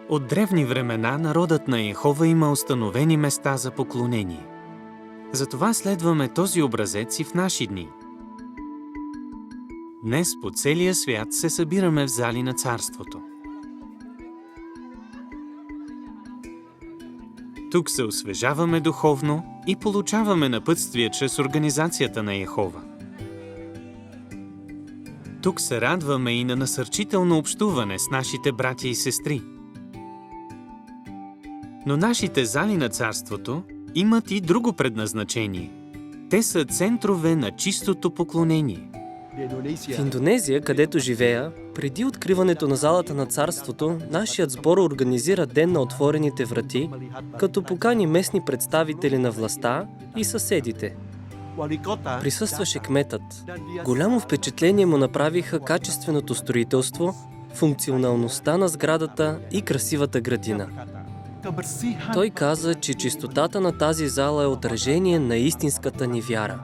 От древни времена народът на Йехова има установени места за поклонение. Затова следваме този образец и в наши дни. Днес по целия свят се събираме в зали на Царството. Тук се освежаваме духовно и получаваме напътствие чрез организацията на Йехова. Тук се радваме и на насърчително общуване с нашите братя и сестри. Но нашите зали на Царството имат и друго предназначение. Те са центрове на чистото поклонение. В Индонезия, където живея, преди откриването на залата на Царството, нашият сбор организира ден на отворените врати, като покани местни представители на властта и съседите. Присъстваше кметът. Голямо впечатление му направиха качественото строителство, функционалността на сградата и красивата градина. Той каза, че чистотата на тази зала е отражение на истинската ни вяра.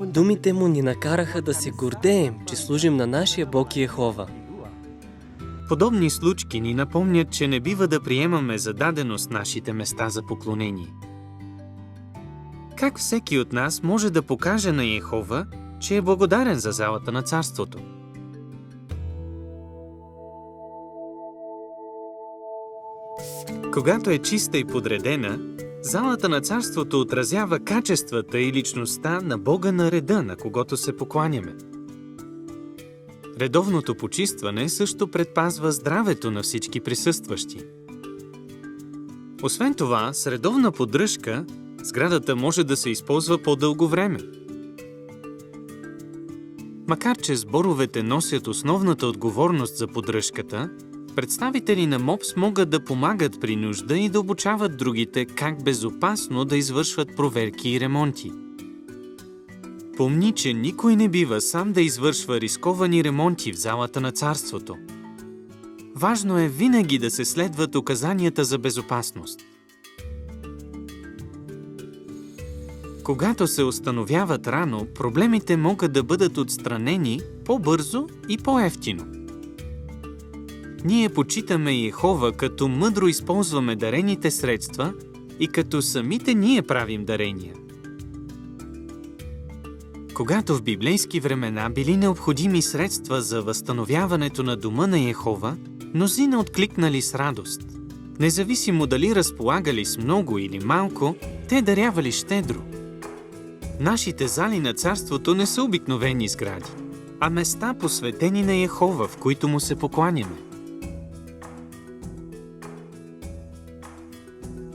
Думите му ни накараха да се гордеем, че служим на нашия Бог Йехова. Подобни случки ни напомнят, че не бива да приемаме за даденост нашите места за поклонение. Как всеки от нас може да покаже на Йехова, че е благодарен за залата на Царството? Когато е чиста и подредена, залата на Царството отразява качествата и личността на Бога на реда, на когото се покланяме. Редовното почистване също предпазва здравето на всички присъстващи. Освен това, с редовна поддръжка, сградата може да се използва по-дълго време. Макар че сборовете носят основната отговорност за поддръжката, представители на МОПС могат да помагат при нужда и да обучават другите как безопасно да извършват проверки и ремонти. Помни, че никой не бива сам да извършва рисковани ремонти в залата на Царството. Важно е винаги да се следват указанията за безопасност. Когато се установяват рано, проблемите могат да бъдат отстранени по-бързо и по-евтино. Ние почитаме Йехова, като мъдро използваме дарените средства и като самите ние правим дарения. Когато в библейски времена били необходими средства за възстановяването на дома на Йехова, мнозина откликнали с радост. Независимо дали разполагали с много или малко, те дарявали щедро. Нашите зали на Царството не са обикновени сгради, а места посветени на Йехова, в които му се покланяме.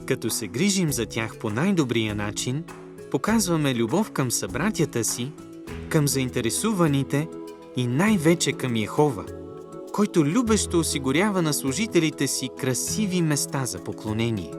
Като се грижим за тях по най-добрия начин, показваме любов към събратята си, към заинтересуваните и най-вече към Йехова, който любещо осигурява на служителите си красиви места за поклонение.